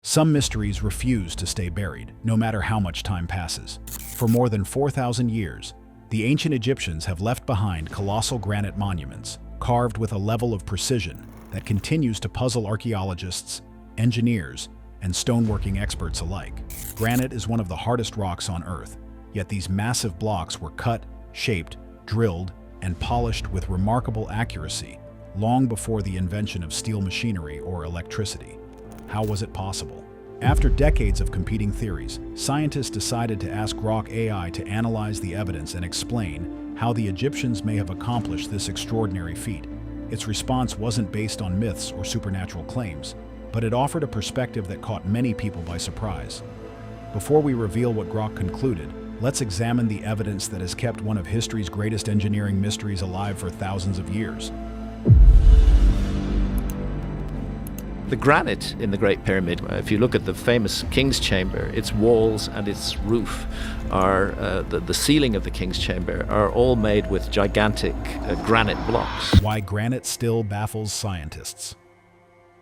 Some mysteries refuse to stay buried, no matter how much time passes. For more than 4,000 years, the ancient Egyptians have left behind colossal granite monuments, carved with a level of precision that continues to puzzle archaeologists, engineers, and stoneworking experts alike. Granite is one of the hardest rocks on Earth, yet these massive blocks were cut, shaped, drilled, and polished with remarkable accuracy long before the invention of steel machinery or electricity. How was it possible? After decades of competing theories, scientists decided to ask Grok AI to analyze the evidence and explain how the Egyptians may have accomplished this extraordinary feat. Its response wasn't based on myths or supernatural claims, but it offered a perspective that caught many people by surprise. Before we reveal what Grok concluded, let's examine the evidence that has kept one of history's greatest engineering mysteries alive for thousands of years. The granite in the Great Pyramid, if you look at the famous King's Chamber, its walls and its roof are, the ceiling of the King's Chamber are all made with gigantic granite blocks. Why granite still baffles scientists.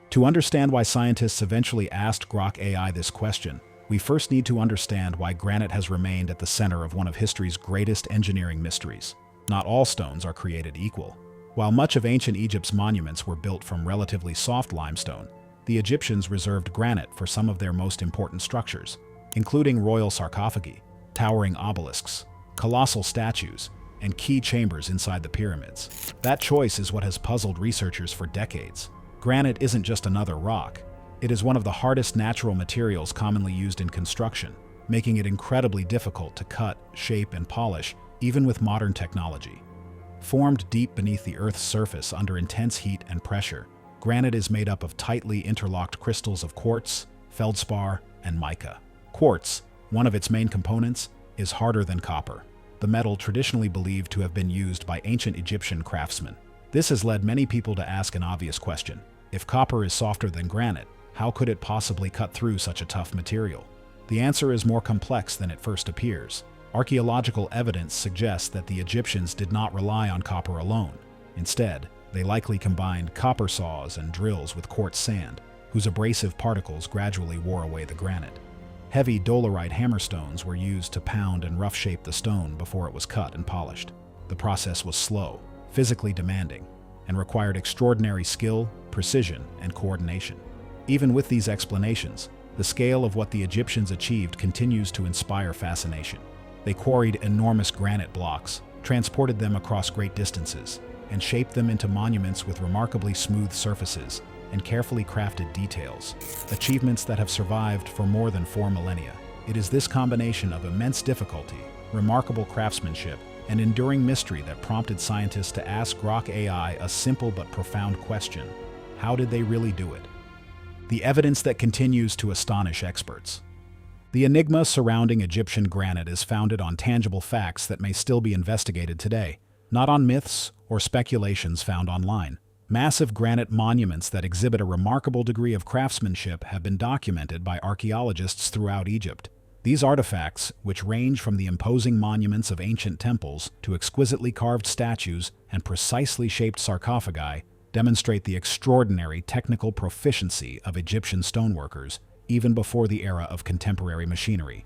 To understand why scientists eventually asked Grok AI this question, we first need to understand why granite has remained at the center of one of history's greatest engineering mysteries. Not all stones are created equal. While much of ancient Egypt's monuments were built from relatively soft limestone, the Egyptians reserved granite for some of their most important structures, including royal sarcophagi, towering obelisks, colossal statues, and key chambers inside the pyramids. That choice is what has puzzled researchers for decades. Granite isn't just another rock. It is one of the hardest natural materials commonly used in construction, making it incredibly difficult to cut, shape, and polish, even with modern technology. Formed deep beneath the Earth's surface under intense heat and pressure, granite is made up of tightly interlocked crystals of quartz, feldspar, and mica. Quartz, one of its main components, is harder than copper, the metal traditionally believed to have been used by ancient Egyptian craftsmen. This has led many people to ask an obvious question. If copper is softer than granite, how could it possibly cut through such a tough material? The answer is more complex than it first appears. Archaeological evidence suggests that the Egyptians did not rely on copper alone. Instead, they likely combined copper saws and drills with quartz sand, whose abrasive particles gradually wore away the granite. Heavy dolerite hammerstones were used to pound and rough-shape the stone before it was cut and polished. The process was slow, physically demanding, and required extraordinary skill, precision, and coordination. Even with these explanations, the scale of what the Egyptians achieved continues to inspire fascination. They quarried enormous granite blocks, transported them across great distances, and shaped them into monuments with remarkably smooth surfaces and carefully crafted details, achievements that have survived for more than 4 millennia. It is this combination of immense difficulty, remarkable craftsmanship, and enduring mystery that prompted scientists to ask Grok AI a simple but profound question: how did they really do it? The evidence that continues to astonish experts. The enigma surrounding Egyptian granite is founded on tangible facts that may still be investigated today, not on myths or speculations found online. Massive granite monuments that exhibit a remarkable degree of craftsmanship have been documented by archaeologists throughout Egypt. These artifacts, which range from the imposing monuments of ancient temples to exquisitely carved statues and precisely shaped sarcophagi, demonstrate the extraordinary technical proficiency of Egyptian stoneworkers even before the era of contemporary machinery.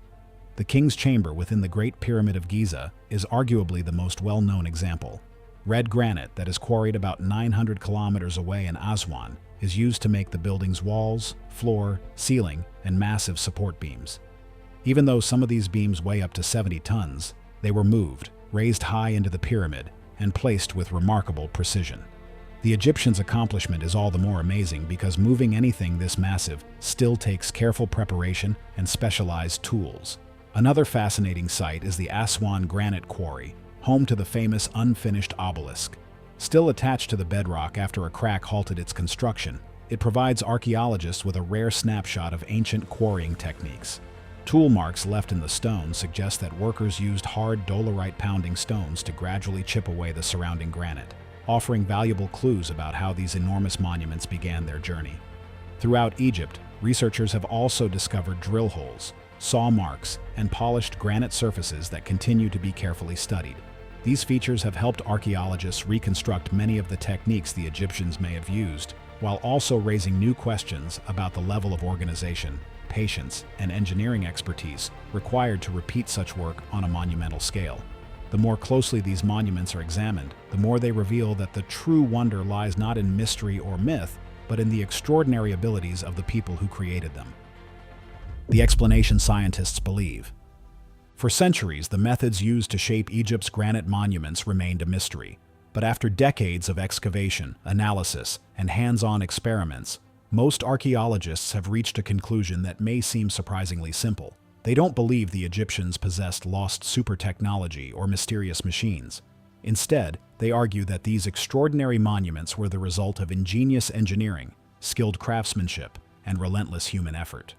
The King's Chamber within the Great Pyramid of Giza is arguably the most well-known example. Red granite that is quarried about 900 kilometers away in Aswan is used to make the building's walls, floor, ceiling, and massive support beams. Even though some of these beams weigh up to 70 tons, they were moved, raised high into the pyramid, and placed with remarkable precision. The Egyptians' accomplishment is all the more amazing because moving anything this massive still takes careful preparation and specialized tools. Another fascinating site is the Aswan Granite Quarry, home to the famous unfinished obelisk. Still attached to the bedrock after a crack halted its construction, it provides archaeologists with a rare snapshot of ancient quarrying techniques. Tool marks left in the stone suggest that workers used hard dolerite pounding stones to gradually chip away the surrounding granite, offering valuable clues about how these enormous monuments began their journey. Throughout Egypt, researchers have also discovered drill holes, saw marks, and polished granite surfaces that continue to be carefully studied. These features have helped archaeologists reconstruct many of the techniques the Egyptians may have used, while also raising new questions about the level of organization, patience, and engineering expertise required to repeat such work on a monumental scale. The more closely these monuments are examined, the more they reveal that the true wonder lies not in mystery or myth, but in the extraordinary abilities of the people who created them. The explanation scientists believe. For centuries, the methods used to shape Egypt's granite monuments remained a mystery. But after decades of excavation, analysis, and hands-on experiments, most archaeologists have reached a conclusion that may seem surprisingly simple. They don't believe the Egyptians possessed lost super technology or mysterious machines. Instead, they argue that these extraordinary monuments were the result of ingenious engineering, skilled craftsmanship, and relentless human effort.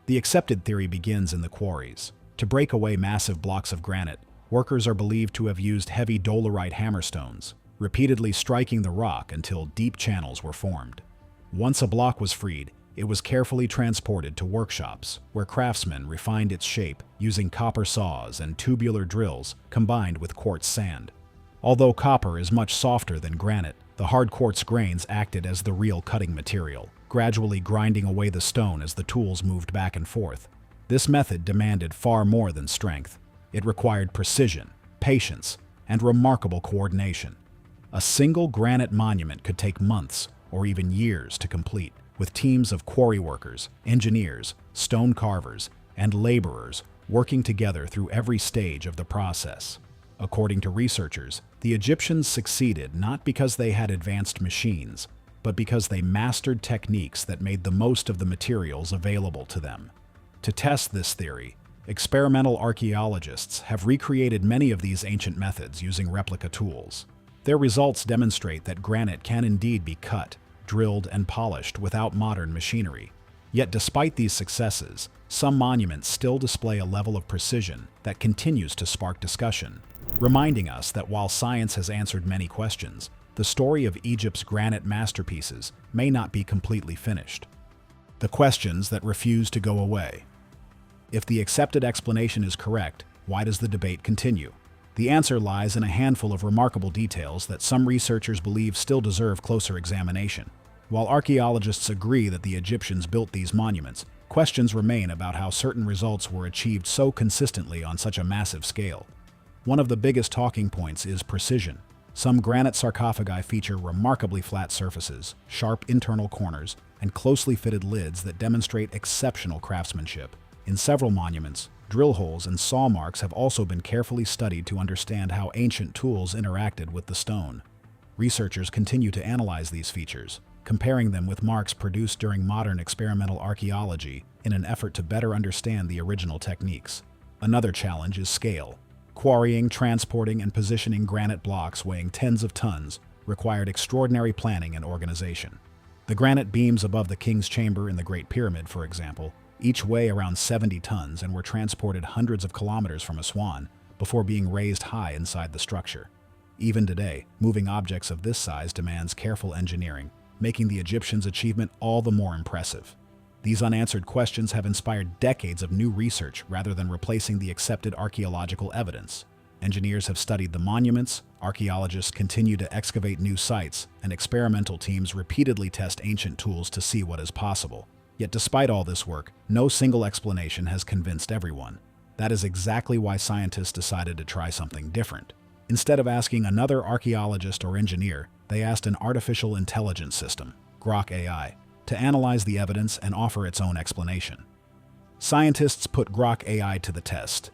The accepted theory begins in the quarries. To break away massive blocks of granite, workers are believed to have used heavy dolerite hammerstones, repeatedly striking the rock until deep channels were formed. Once a block was freed, it was carefully transported to workshops, where craftsmen refined its shape using copper saws and tubular drills combined with quartz sand. Although copper is much softer than granite, the hard quartz grains acted as the real cutting material, gradually grinding away the stone as the tools moved back and forth. This method demanded far more than strength. It required precision, patience, and remarkable coordination. A single granite monument could take months or even years to complete, with teams of quarry workers, engineers, stone carvers, and laborers working together through every stage of the process. According to researchers, the Egyptians succeeded not because they had advanced machines, but because they mastered techniques that made the most of the materials available to them. To test this theory, experimental archaeologists have recreated many of these ancient methods using replica tools. Their results demonstrate that granite can indeed be cut, drilled, and polished without modern machinery. Yet despite these successes, some monuments still display a level of precision that continues to spark discussion, reminding us that while science has answered many questions, the story of Egypt's granite masterpieces may not be completely finished. The questions that refuse to go away. If the accepted explanation is correct, why does the debate continue? The answer lies in a handful of remarkable details that some researchers believe still deserve closer examination. While archaeologists agree that the Egyptians built these monuments, questions remain about how certain results were achieved so consistently on such a massive scale. One of the biggest talking points is precision. Some granite sarcophagi feature remarkably flat surfaces, sharp internal corners, and closely fitted lids that demonstrate exceptional craftsmanship. In several monuments, drill holes and saw marks have also been carefully studied to understand how ancient tools interacted with the stone. Researchers continue to analyze these features, comparing them with marks produced during modern experimental archaeology in an effort to better understand the original techniques. Another challenge is scale. Quarrying, transporting, and positioning granite blocks weighing tens of tons required extraordinary planning and organization. The granite beams above the King's Chamber in the Great Pyramid, for example, each weigh around 70 tons and were transported hundreds of kilometers from Aswan before being raised high inside the structure. Even today, moving objects of this size demands careful engineering, making the Egyptians' achievement all the more impressive. These unanswered questions have inspired decades of new research rather than replacing the accepted archaeological evidence. Engineers have studied the monuments, archaeologists continue to excavate new sites, and experimental teams repeatedly test ancient tools to see what is possible. Yet despite all this work, no single explanation has convinced everyone. That is exactly why scientists decided to try something different. Instead of asking another archaeologist or engineer, they asked an artificial intelligence system, Grok AI, to analyze the evidence and offer its own explanation. Scientists put Grok AI to the test.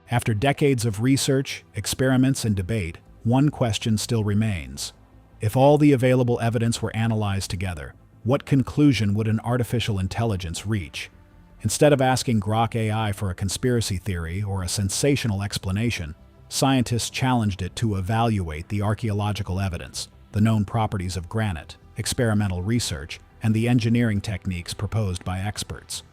After decades of research, experiments, and debate, one question still remains. If all the available evidence were analyzed together, what conclusion would an artificial intelligence reach? Instead of asking Grok AI for a conspiracy theory or a sensational explanation, scientists challenged it to evaluate the archaeological evidence, the known properties of granite, experimental research, and the engineering techniques proposed by experts.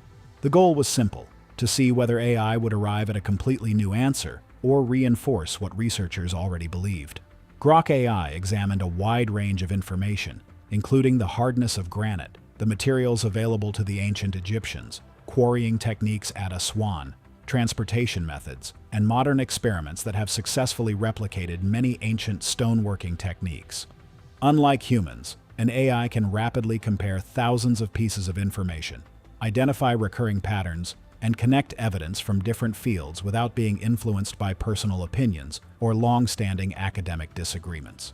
The goal was simple: to see whether AI would arrive at a completely new answer or reinforce what researchers already believed. Grok AI examined a wide range of information, including the hardness of granite, the materials available to the ancient Egyptians, quarrying techniques at Aswan, transportation methods, and modern experiments that have successfully replicated many ancient stoneworking techniques. Unlike humans, an AI can rapidly compare thousands of pieces of information, identify recurring patterns, and connect evidence from different fields without being influenced by personal opinions or long-standing academic disagreements.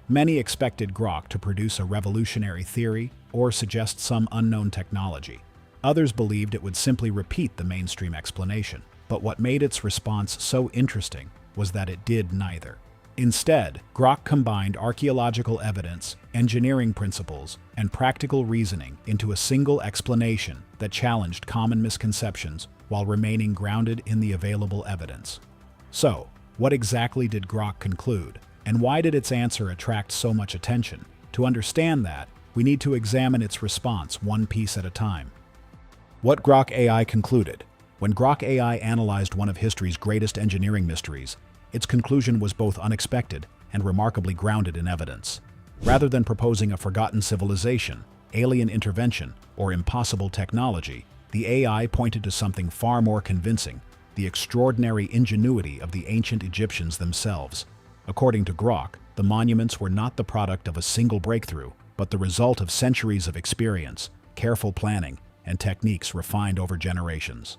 Many expected Grok to produce a revolutionary theory or suggest some unknown technology. Others believed it would simply repeat the mainstream explanation. But what made its response so interesting was that it did neither. Instead, Grok combined archaeological evidence, engineering principles, and practical reasoning into a single explanation that challenged common misconceptions while remaining grounded in the available evidence. So, what exactly did Grok conclude, and why did its answer attract so much attention? To understand that, we need to examine its response one piece at a time. What Grok AI concluded. When Grok AI analyzed one of history's greatest engineering mysteries, its conclusion was both unexpected and remarkably grounded in evidence. Rather than proposing a forgotten civilization, alien intervention, or impossible technology, the AI pointed to something far more convincing: the extraordinary ingenuity of the ancient Egyptians themselves. According to Grok, the monuments were not the product of a single breakthrough, but the result of centuries of experience, careful planning, and techniques refined over generations.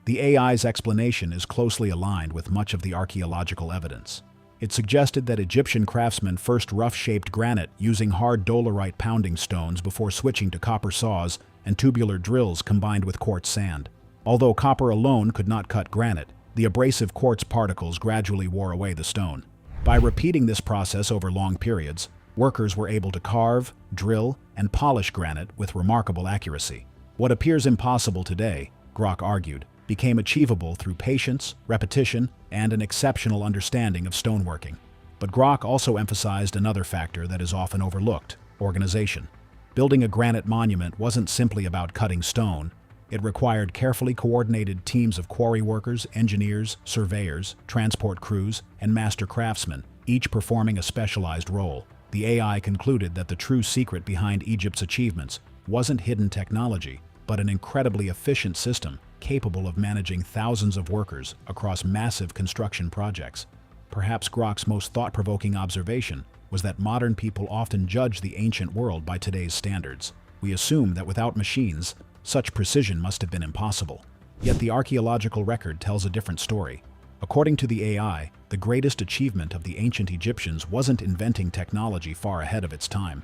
The AI's explanation is closely aligned with much of the archaeological evidence. It suggested that Egyptian craftsmen first rough-shaped granite using hard dolerite pounding stones before switching to copper saws and tubular drills combined with quartz sand. Although copper alone could not cut granite, the abrasive quartz particles gradually wore away the stone. By repeating this process over long periods, workers were able to carve, drill, and polish granite with remarkable accuracy. What appears impossible today, Grok argued, became achievable through patience, repetition, and an exceptional understanding of stoneworking. But Grok also emphasized another factor that is often overlooked: organization. Building a granite monument wasn't simply about cutting stone. It required carefully coordinated teams of quarry workers, engineers, surveyors, transport crews, and master craftsmen, each performing a specialized role. The AI concluded that the true secret behind Egypt's achievements wasn't hidden technology, but an incredibly efficient system capable of managing thousands of workers across massive construction projects. Perhaps Grok's most thought-provoking observation was that modern people often judge the ancient world by today's standards. We assume that without machines, such precision must have been impossible. Yet the archaeological record tells a different story. According to the AI, the greatest achievement of the ancient Egyptians wasn't inventing technology far ahead of its time.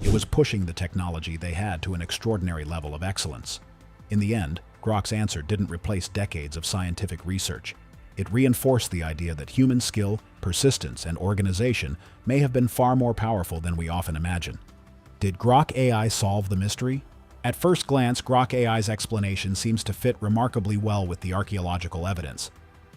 It was pushing the technology they had to an extraordinary level of excellence. In the end, Grok's answer didn't replace decades of scientific research. It reinforced the idea that human skill, persistence, and organization may have been far more powerful than we often imagine. Did Grok AI solve the mystery? At first glance, Grok AI's explanation seems to fit remarkably well with the archaeological evidence.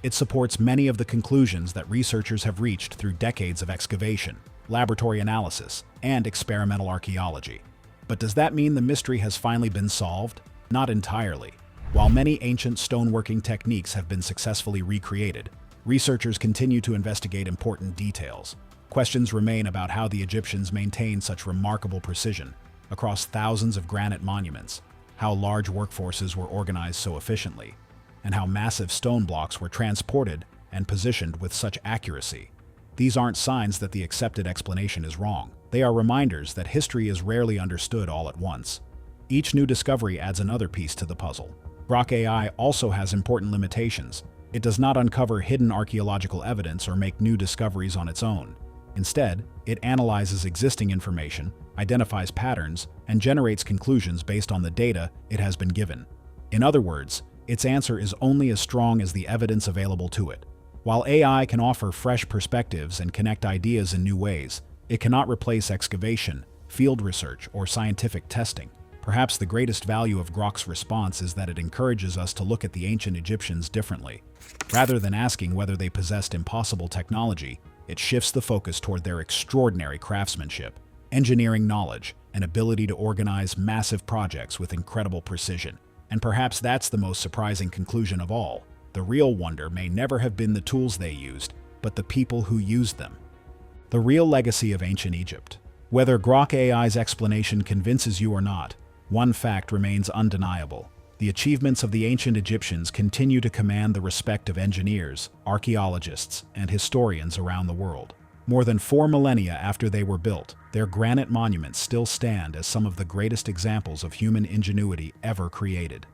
It supports many of the conclusions that researchers have reached through decades of excavation, laboratory analysis, and experimental archaeology. But does that mean the mystery has finally been solved? Not entirely. While many ancient stoneworking techniques have been successfully recreated, researchers continue to investigate important details. Questions remain about how the Egyptians maintained such remarkable precision across thousands of granite monuments, how large workforces were organized so efficiently, and how massive stone blocks were transported and positioned with such accuracy. These aren't signs that the accepted explanation is wrong. They are reminders that history is rarely understood all at once. Each new discovery adds another piece to the puzzle. Grok AI also has important limitations. It does not uncover hidden archaeological evidence or make new discoveries on its own. Instead, it analyzes existing information, identifies patterns, and generates conclusions based on the data it has been given. In other words, its answer is only as strong as the evidence available to it. While AI can offer fresh perspectives and connect ideas in new ways, it cannot replace excavation, field research, or scientific testing. Perhaps the greatest value of Grok's response is that it encourages us to look at the ancient Egyptians differently. Rather than asking whether they possessed impossible technology, it shifts the focus toward their extraordinary craftsmanship, engineering knowledge, and ability to organize massive projects with incredible precision. And perhaps that's the most surprising conclusion of all. The real wonder may never have been the tools they used, but the people who used them. The real legacy of ancient Egypt. Whether Grok AI's explanation convinces you or not, one fact remains undeniable. The achievements of the ancient Egyptians continue to command the respect of engineers, archaeologists, and historians around the world. More than 4 millennia after they were built, their granite monuments still stand as some of the greatest examples of human ingenuity ever created.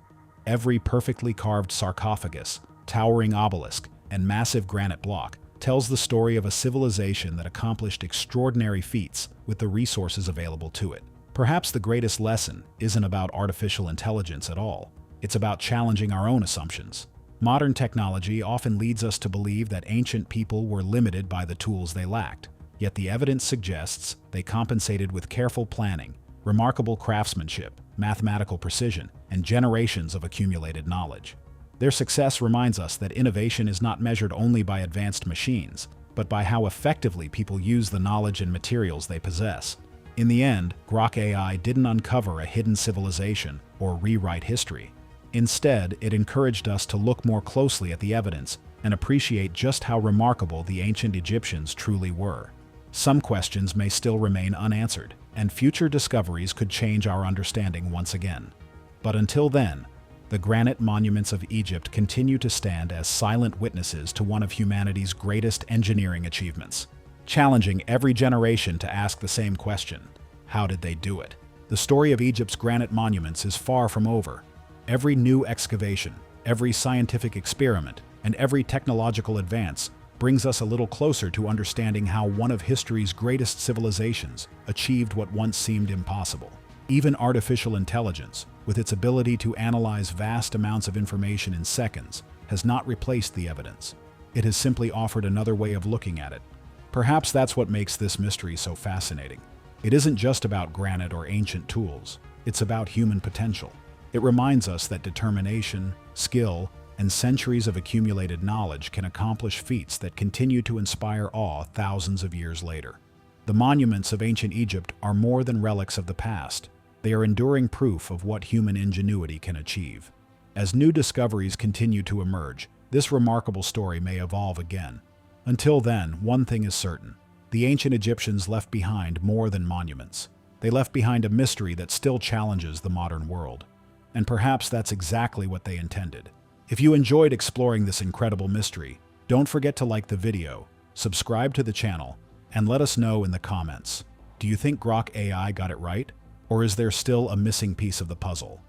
Every perfectly carved sarcophagus, towering obelisk, and massive granite block tells the story of a civilization that accomplished extraordinary feats with the resources available to it. Perhaps the greatest lesson isn't about artificial intelligence at all. It's about challenging our own assumptions. Modern technology often leads us to believe that ancient people were limited by the tools they lacked, yet the evidence suggests they compensated with careful planning, remarkable craftsmanship, mathematical precision, and generations of accumulated knowledge. Their success reminds us that innovation is not measured only by advanced machines, but by how effectively people use the knowledge and materials they possess. In the end, Grok AI didn't uncover a hidden civilization or rewrite history. Instead, it encouraged us to look more closely at the evidence and appreciate just how remarkable the ancient Egyptians truly were. Some questions may still remain unanswered, and future discoveries could change our understanding once again. But until then, the granite monuments of Egypt continue to stand as silent witnesses to one of humanity's greatest engineering achievements, challenging every generation to ask the same question: how did they do it? The story of Egypt's granite monuments is far from over. Every new excavation, every scientific experiment, and every technological advance brings us a little closer to understanding how one of history's greatest civilizations achieved what once seemed impossible. Even artificial intelligence, with its ability to analyze vast amounts of information in seconds, has not replaced the evidence. It has simply offered another way of looking at it. Perhaps that's what makes this mystery so fascinating. It isn't just about granite or ancient tools. It's about human potential. It reminds us that determination, skill, and centuries of accumulated knowledge can accomplish feats that continue to inspire awe thousands of years later. The monuments of ancient Egypt are more than relics of the past. They are enduring proof of what human ingenuity can achieve. As new discoveries continue to emerge, this remarkable story may evolve again. Until then, one thing is certain: the ancient Egyptians left behind more than monuments. They left behind a mystery that still challenges the modern world. And perhaps that's exactly what they intended. If you enjoyed exploring this incredible mystery, don't forget to like the video, subscribe to the channel, and let us know in the comments. Do you think Grok AI got it right? Or is there still a missing piece of the puzzle?